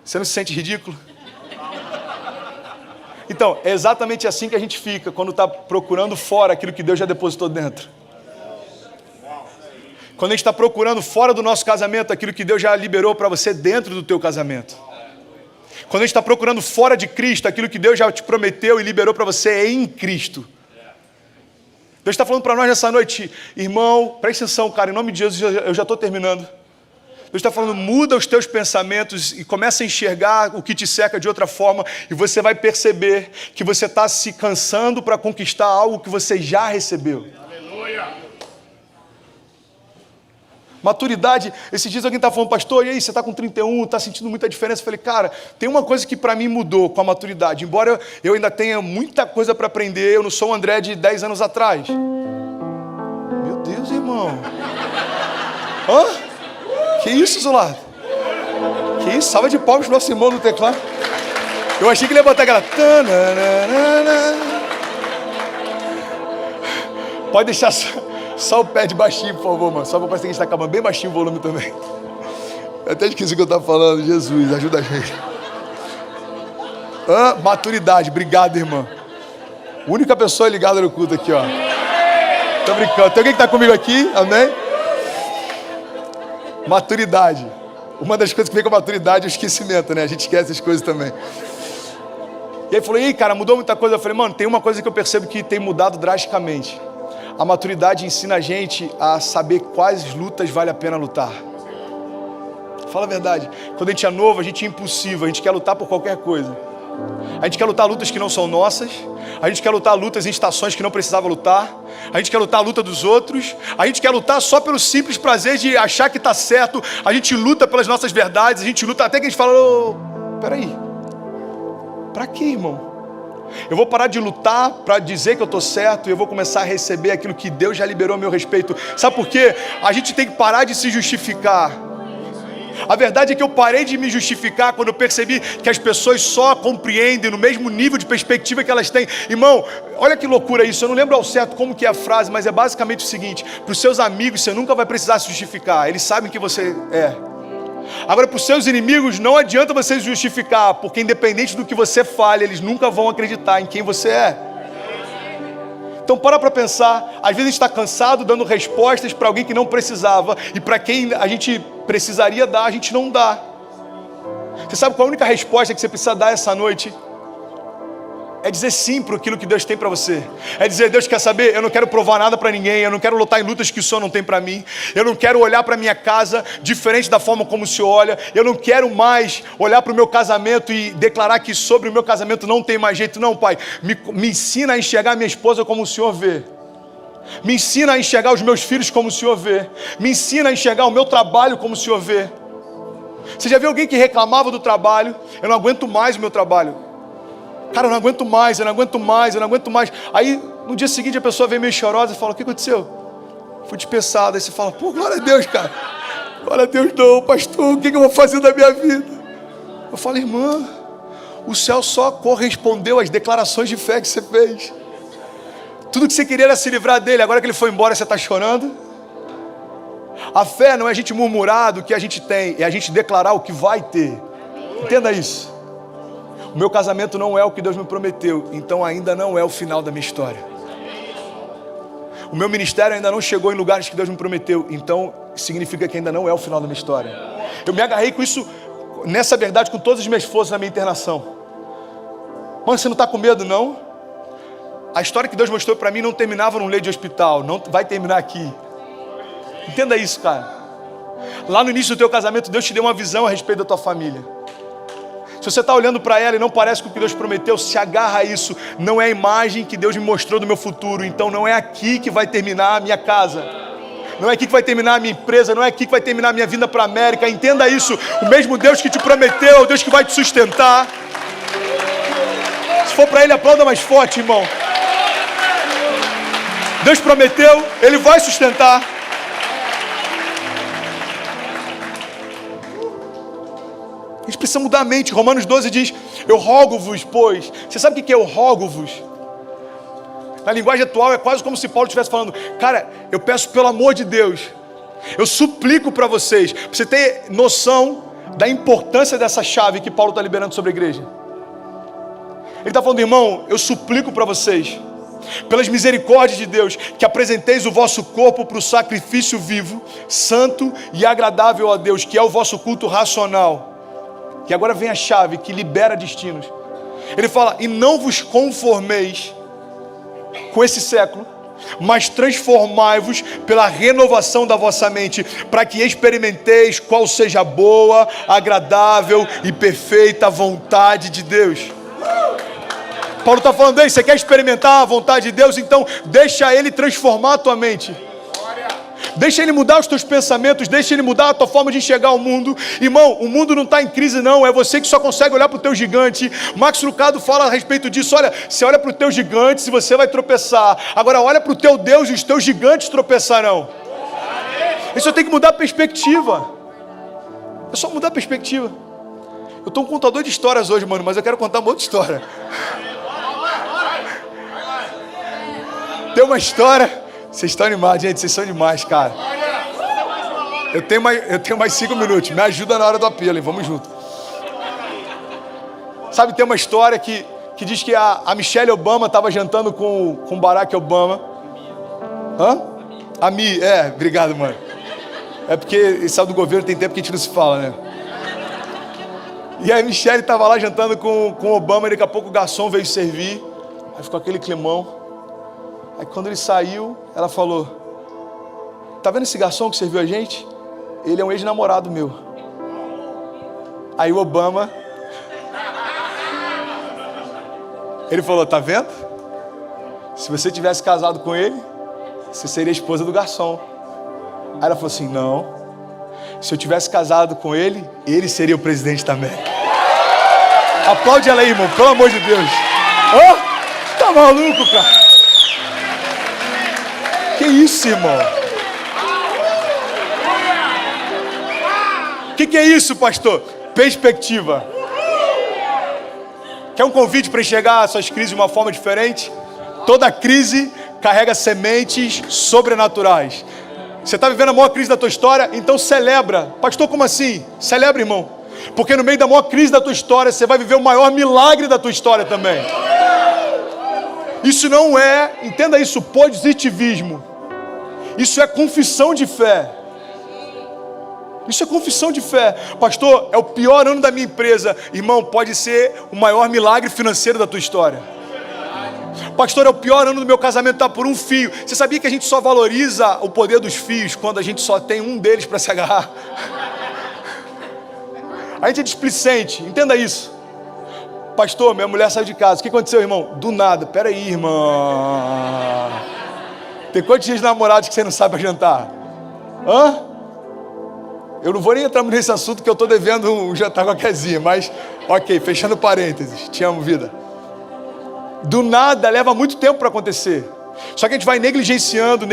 Você não se sente ridículo? Então, é exatamente assim que a gente fica quando está procurando fora aquilo que Deus já depositou dentro. Quando a gente está procurando fora do nosso casamento aquilo que Deus já liberou para você dentro do teu casamento. Quando a gente está procurando fora de Cristo aquilo que Deus já te prometeu e liberou para você em Cristo. Deus está falando para nós nessa noite: irmão, presta atenção, cara, em nome de Jesus, eu já estou terminando. Deus está falando: muda os teus pensamentos e começa a enxergar o que te cerca de outra forma, e você vai perceber que você está se cansando para conquistar algo que você já recebeu. Aleluia. Maturidade. Esses dias alguém está falando: pastor, e aí, você está com 31, está sentindo muita diferença? Eu falei: cara, tem uma coisa que para mim mudou com a maturidade. Embora eu ainda tenha muita coisa para aprender, eu não sou o André de 10 anos atrás. Meu Deus, irmão. Hã? Que isso, Zulado? Que isso? Salva de palmas pro nosso irmão no teclado. Eu achei que ele ia botar aquela... Pode deixar só o pé de baixinho, por favor, mano. Só pra parecer que a gente tá acabando bem baixinho o volume também. Eu até esqueci o que eu tava falando. Jesus, ajuda a gente. Maturidade. Obrigado, irmã. Única pessoa ligada no culto aqui, ó. Tô brincando. Tem alguém que tá comigo aqui? Amém? Maturidade. Uma das coisas que vem com a maturidade é o esquecimento, né? A gente esquece as coisas também. E aí falou, e aí, cara, mudou muita coisa. Eu falei, mano, tem uma coisa que eu percebo que tem mudado drasticamente. A maturidade ensina a gente a saber quais lutas vale a pena lutar. Fala a verdade. Quando a gente é novo, a gente é impulsivo, a gente quer lutar por qualquer coisa. A gente quer lutar lutas que não são nossas. A gente quer lutar lutas em estações que não precisava lutar. A gente quer lutar a luta dos outros. A gente quer lutar só pelo simples prazer de achar que está certo. A gente luta pelas nossas verdades. A gente luta até que a gente fala, peraí, pra quê, irmão? Eu vou parar de lutar para dizer que eu estou certo e eu vou começar a receber aquilo que Deus já liberou a meu respeito. Sabe por quê? A gente tem que parar de se justificar. A verdade é que eu parei de me justificar quando eu percebi que as pessoas só compreendem no mesmo nível de perspectiva que elas têm. Irmão, olha que loucura isso. Eu não lembro ao certo como que é a frase, mas é basicamente o seguinte: para os seus amigos você nunca vai precisar se justificar. Eles sabem que você é. Agora, para os seus inimigos não adianta você se justificar, porque independente do que você fale, eles nunca vão acreditar em quem você é. Então para pensar. Às vezes a gente está cansado dando respostas para alguém que não precisava, e para quem a gente precisaria dar, a gente não dá. Você sabe qual a única resposta que você precisa dar essa noite? É dizer sim para aquilo que Deus tem para você. É dizer, Deus, quer saber? Eu não quero provar nada para ninguém. Eu não quero lutar em lutas que o Senhor não tem para mim. Eu não quero olhar para minha casa diferente da forma como o Senhor olha. Eu não quero mais olhar para o meu casamento e declarar que sobre o meu casamento não tem mais jeito. Não, Pai, me ensina a enxergar minha esposa como o Senhor vê. Me ensina a enxergar os meus filhos como o Senhor vê. Me ensina a enxergar o meu trabalho como o Senhor vê. Você já viu alguém que reclamava do trabalho? Eu não aguento mais o meu trabalho. Cara, eu não aguento mais, eu não aguento mais, eu não aguento mais. Aí, no dia seguinte, a pessoa vem meio chorosa e fala, o que aconteceu? Fui dispensado. Aí você fala, pô, glória a Deus, cara. Glória a Deus não, pastor, o que eu vou fazer da minha vida? Eu falo, irmã, o céu só correspondeu às declarações de fé que você fez. Tudo que você queria era se livrar dele, agora que ele foi embora, você está chorando? A fé não é a gente murmurar do que a gente tem, é a gente declarar o que vai ter. Entenda isso. O meu casamento não é o que Deus me prometeu, então ainda não é o final da minha história. O meu ministério ainda não chegou em lugares que Deus me prometeu, então significa que ainda não é o final da minha história. Eu me agarrei com isso, nessa verdade, com todas as minhas forças na minha internação. Mano, você não está com medo, não? A história que Deus mostrou para mim não terminava num leito de hospital, não vai terminar aqui. Entenda isso, cara. Lá no início do teu casamento, Deus te deu uma visão a respeito da tua família. Se você está olhando para ela e não parece com o que Deus prometeu, se agarra a isso. Não é a imagem que Deus me mostrou do meu futuro. Então não é aqui que vai terminar a minha casa. Não é aqui que vai terminar a minha empresa. Não é aqui que vai terminar a minha vinda para a América. Entenda isso. O mesmo Deus que te prometeu é o Deus que vai te sustentar. Se for para Ele, aplauda mais forte, irmão. Deus prometeu, Ele vai sustentar. A gente precisa mudar a mente. Romanos 12 diz, eu rogo-vos, pois. Você sabe o que é eu rogo-vos? Na linguagem atual é quase como se Paulo estivesse falando, cara, eu peço pelo amor de Deus, eu suplico para vocês, para você ter noção da importância dessa chave que Paulo está liberando sobre a igreja. Ele está falando, irmão, eu suplico para vocês, pelas misericórdias de Deus, que apresenteis o vosso corpo para o sacrifício vivo, santo e agradável a Deus, que é o vosso culto racional. Que agora vem a chave que libera destinos. Ele fala, e não vos conformeis com esse século, mas transformai-vos pela renovação da vossa mente, para que experimenteis qual seja a boa, agradável e perfeita vontade de Deus. Paulo está falando, ei, você quer experimentar a vontade de Deus? Então deixa Ele transformar a tua mente. Deixa Ele mudar os teus pensamentos, deixa Ele mudar a tua forma de enxergar o mundo. Irmão, o mundo não está em crise não, é você que só consegue olhar para o teu gigante. Max Lucado fala a respeito disso, olha, você olha para o teu gigante e você vai tropeçar. Agora olha para o teu Deus e os teus gigantes tropeçarão. Isso tem que mudar a perspectiva. É só mudar a perspectiva. Eu tô um contador de histórias hoje, mano, mas eu quero contar uma outra história. Tem uma história... Vocês estão animados, gente, vocês são demais, cara. Eu tenho mais 5 minutos, me ajuda na hora do apelo, hein? Vamos junto. Sabe, tem uma história que diz que a Michelle Obama estava jantando com Barack Obama. Hã? A Mi, obrigado, mano. É porque sabe do governo, tem tempo que a gente não se fala, né? E aí a Michelle estava lá jantando com o Obama, e daqui a pouco o garçom veio servir. Aí ficou aquele climão. Aí quando ele saiu, ela falou: tá vendo esse garçom que serviu a gente? Ele é um ex-namorado meu. Aí o Obama, ele falou: tá vendo? Se você tivesse casado com ele, você seria a esposa do garçom. Aí ela falou assim: não. Se eu tivesse casado com ele, ele seria o presidente também. Aplaude ela aí, irmão, pelo amor de Deus. Oh, tá maluco, cara? Que isso, irmão? O que é isso, pastor? Perspectiva. Quer um convite para enxergar as suas crises de uma forma diferente? Toda crise carrega sementes sobrenaturais. Você está vivendo a maior crise da tua história? Então celebra. Pastor, como assim? Celebra, irmão. Porque no meio da maior crise da tua história, você vai viver o maior milagre da tua história também. Isso não é, entenda isso, positivismo. Isso é confissão de fé. Isso é confissão de fé. Pastor, é o pior ano da minha empresa. Irmão, pode ser o maior milagre financeiro da tua história. Pastor, é o pior ano do meu casamento, está por um fio. Você sabia que a gente só valoriza o poder dos fios quando a gente só tem um deles para se agarrar? A gente é displicente, entenda isso. Pastor, minha mulher saiu de casa. O que aconteceu, irmão? Do nada. Peraí, irmão. Tem quantos dias de namorados que você não sabe jantar? Hã? Eu não vou nem entrar nesse assunto que eu estou devendo um jantar com a Kezinha, mas, ok, fechando parênteses. Te amo, vida. Do nada leva muito tempo para acontecer. Só que a gente vai negligenciando.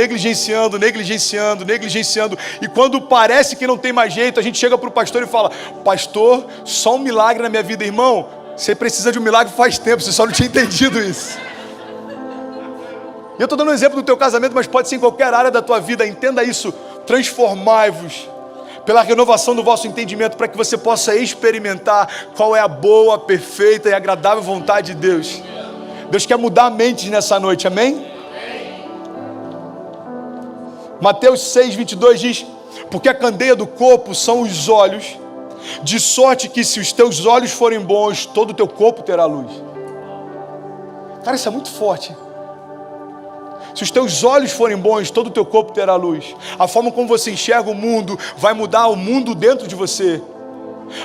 E quando parece que não tem mais jeito, a gente chega para o pastor e fala: pastor, só um milagre na minha vida. Irmão, você precisa de um milagre faz tempo, você só não tinha entendido isso. E eu estou dando um exemplo do teu casamento, mas pode ser em qualquer área da tua vida. Entenda isso. Transformai-vos pela renovação do vosso entendimento, para que você possa experimentar qual é a boa, perfeita e agradável vontade de Deus. Deus quer mudar mentes nessa noite, amém? Mateus 6:22 diz: porque a candeia do corpo são os olhos, de sorte que se os teus olhos forem bons, todo o teu corpo terá luz. Cara, isso é muito forte. Se os teus olhos forem bons, todo o teu corpo terá luz. A forma como você enxerga o mundo vai mudar o mundo dentro de você.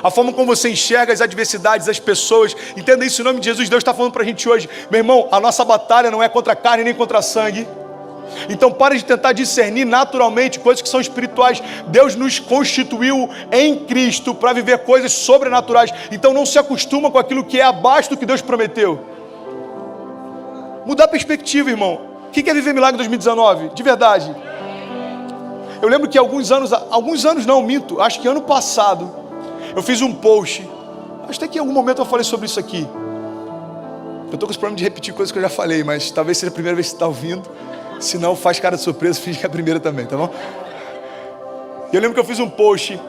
A forma como você enxerga as adversidades, as pessoas. Entenda isso em nome de Jesus. Deus está falando para a gente hoje: meu irmão, a nossa batalha não é contra a carne nem contra sangue. Então pare de tentar discernir naturalmente coisas que são espirituais. Deus nos constituiu em Cristo para viver coisas sobrenaturais. Então não se acostuma com aquilo que é abaixo do que Deus prometeu. Mudar a perspectiva, irmão. O que é viver milagre em 2019? De verdade. Eu lembro que alguns anos não, minto, acho que ano passado, eu fiz um post. Acho até que em algum momento eu falei sobre isso aqui. Eu estou com esse problema de repetir coisas que eu já falei, mas talvez seja a primeira vez que você está ouvindo. Se não, faz cara de surpresa, finge que é a primeira também, tá bom? E eu lembro que eu fiz um post.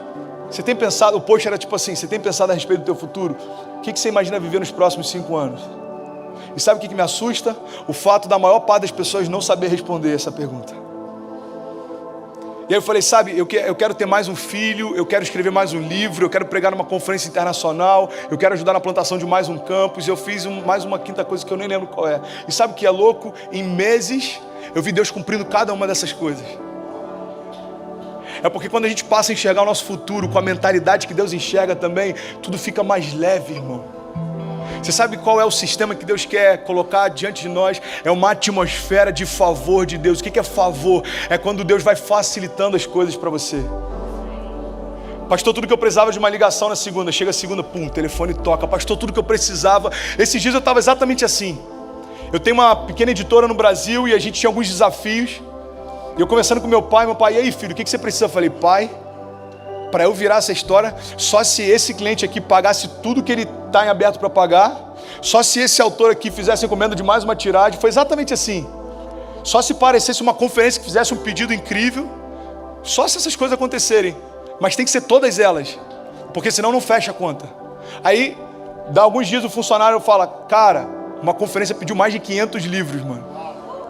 Você tem pensado, o post era tipo assim: você tem pensado a respeito do teu futuro? O que você imagina viver nos próximos 5 anos? E sabe o que me assusta? O fato da maior parte das pessoas não saber responder essa pergunta. E aí eu falei: sabe, eu quero ter mais um filho, eu quero escrever mais um livro, eu quero pregar numa conferência internacional, eu quero ajudar na plantação de mais um campus. E eu fiz mais uma quinta coisa que eu nem lembro qual é. E sabe o que é louco? Em meses, eu vi Deus cumprindo cada uma dessas coisas. É porque quando a gente passa a enxergar o nosso futuro com a mentalidade que Deus enxerga também, tudo fica mais leve, irmão. Você sabe qual é o sistema que Deus quer colocar diante de nós? É uma atmosfera de favor de Deus. O que é favor? É quando Deus vai facilitando as coisas para você. Pastor, tudo que eu precisava de uma ligação na segunda. Chega a segunda, pum, telefone toca. Pastor, tudo que eu precisava. Esses dias eu estava exatamente assim. Eu tenho uma pequena editora no Brasil e a gente tinha alguns desafios. E eu conversando com meu pai, e aí filho, o que você precisa? Eu falei: pai, para eu virar essa história, só se esse cliente aqui pagasse tudo que ele está em aberto para pagar, só se esse autor aqui fizesse encomenda de mais uma tiragem. Foi exatamente assim. Só se parecesse uma conferência que fizesse um pedido incrível, só se essas coisas acontecerem. Mas tem que ser todas elas, porque senão não fecha a conta. Aí, dá alguns dias o funcionário fala, cara, uma conferência pediu mais de 500 livros, mano.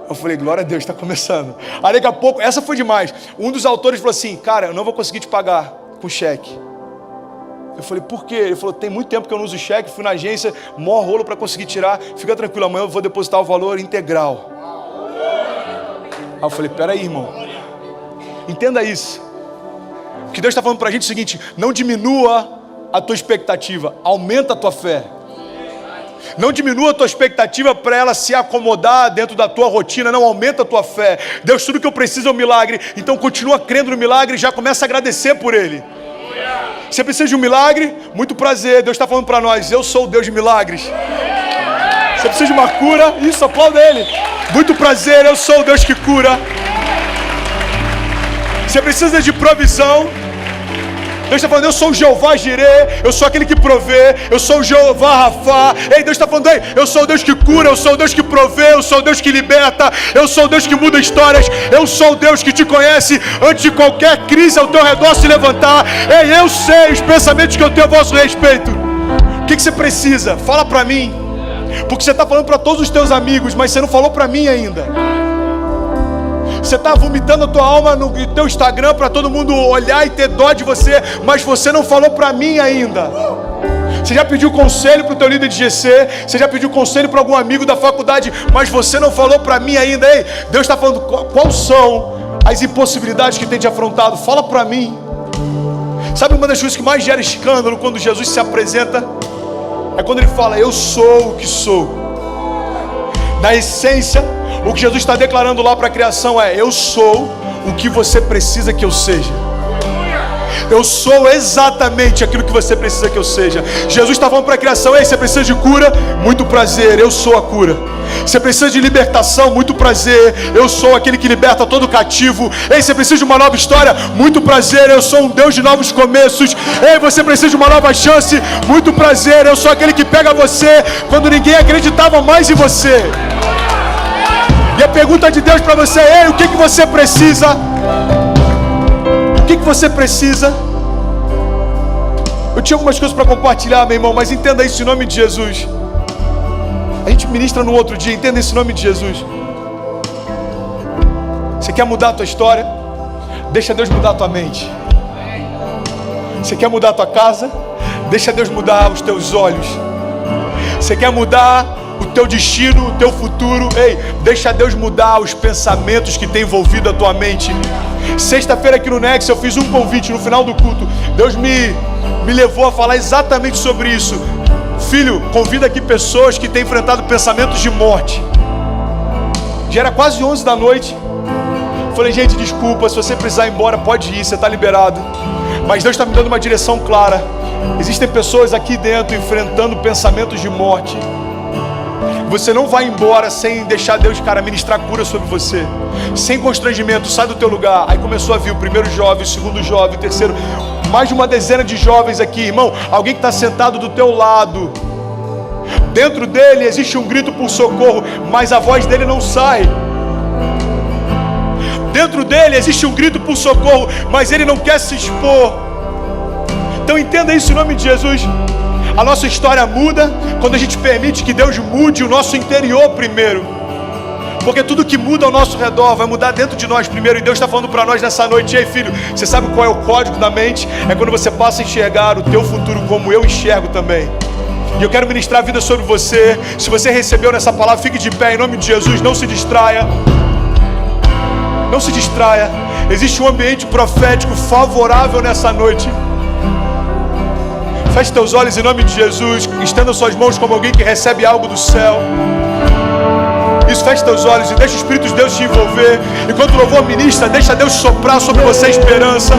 Eu falei, glória a Deus, está começando. Aí daqui a pouco, essa foi demais. Um dos autores falou assim, cara, eu não vou conseguir te pagar com cheque. Eu falei, por quê? Ele falou, tem muito tempo que eu não uso cheque, fui na agência, mó rolo para conseguir tirar, fica tranquilo, amanhã eu vou depositar o valor integral. Aí eu falei, peraí, irmão, entenda isso. O que Deus está falando para a gente é o seguinte, não diminua a tua expectativa, aumenta a tua fé. Não diminua a tua expectativa para ela se acomodar dentro da tua rotina, não, aumenta a tua fé. Deus, tudo que eu preciso é um milagre, então continua crendo no milagre e já começa a agradecer por ele. Você precisa de um milagre? Muito prazer, Deus está falando para nós, eu sou o Deus de milagres. Você precisa de uma cura? Isso, aplauda ele. Muito prazer, eu sou o Deus que cura. Você precisa de provisão? Deus está falando, eu sou o Jeová Jireh, eu sou aquele que provê, eu sou o Jeová Rafá. Ei, Deus está falando, ei, eu sou o Deus que cura, eu sou o Deus que provê, eu sou o Deus que liberta, eu sou o Deus que muda histórias, eu sou o Deus que te conhece antes de qualquer crise ao teu redor se levantar. Ei, eu sei os pensamentos que eu tenho a vosso respeito. O que você precisa? Fala para mim, porque você está falando para todos os teus amigos, mas você não falou para mim ainda. Você está vomitando a tua alma no teu Instagram para todo mundo olhar e ter dó de você, mas você não falou para mim ainda. Você já pediu conselho para o teu líder de GC, você já pediu conselho para algum amigo da faculdade, mas você não falou para mim ainda. Ei, Deus está falando, quais são as impossibilidades que tem te afrontado? Fala para mim. Sabe uma das coisas que mais gera escândalo quando Jesus se apresenta? É quando ele fala, eu sou o que sou. Na essência, o que Jesus está declarando lá para a criação é, eu sou o que você precisa que eu seja. Eu sou exatamente aquilo que você precisa que eu seja. Jesus está falando para a criação, ei, você precisa de cura? Muito prazer, eu sou a cura. Você precisa de libertação? Muito prazer, eu sou aquele que liberta todo cativo. Ei, você precisa de uma nova história? Muito prazer, eu sou um Deus de novos começos. Ei, você precisa de uma nova chance? Muito prazer, eu sou aquele que pega você quando ninguém acreditava mais em você. E a pergunta de Deus para você é, ei, o que você precisa? O que você precisa? Eu tinha algumas coisas para compartilhar, meu irmão, mas entenda isso em nome de Jesus. A gente ministra no outro dia, entenda isso em nome de Jesus. Você quer mudar a tua história? Deixa Deus mudar a tua mente. Você quer mudar a tua casa? Deixa Deus mudar os teus olhos. Você quer mudar o teu destino, o teu futuro? Ei, deixa Deus mudar os pensamentos que tem envolvido a tua mente. Sexta-feira aqui no Nex eu fiz um convite no final do culto. Deus me levou a falar exatamente sobre isso. Filho, convida aqui pessoas que têm enfrentado pensamentos de morte. Já era quase 11 da noite. Falei, gente, desculpa, se você precisar ir embora, pode ir, você está liberado. Mas Deus está me dando uma direção clara. Existem pessoas aqui dentro enfrentando pensamentos de morte. Você não vai embora sem deixar Deus, cara, ministrar cura sobre você. Sem constrangimento, sai do teu lugar. Aí começou a vir o primeiro jovem, o segundo jovem, o terceiro. Mais de uma dezena de jovens aqui, irmão. Alguém que está sentado do teu lado. Dentro dele existe um grito por socorro, mas a voz dele não sai. Dentro dele existe um grito por socorro, mas ele não quer se expor. Então entenda isso em nome de Jesus. A nossa história muda quando a gente permite que Deus mude o nosso interior primeiro. Porque tudo que muda ao nosso redor vai mudar dentro de nós primeiro. E Deus está falando para nós nessa noite, ei filho, você sabe qual é o código da mente? É quando você passa a enxergar o teu futuro como eu enxergo também. E eu quero ministrar a vida sobre você. Se você recebeu nessa palavra, fique de pé em nome de Jesus, não se distraia. Não se distraia. Existe um ambiente profético favorável nessa noite. Feche teus olhos em nome de Jesus. Estenda suas mãos como alguém que recebe algo do céu. Isso, feche teus olhos e deixa o Espírito de Deus te envolver. Enquanto o louvor ministra, deixa Deus soprar sobre você a esperança.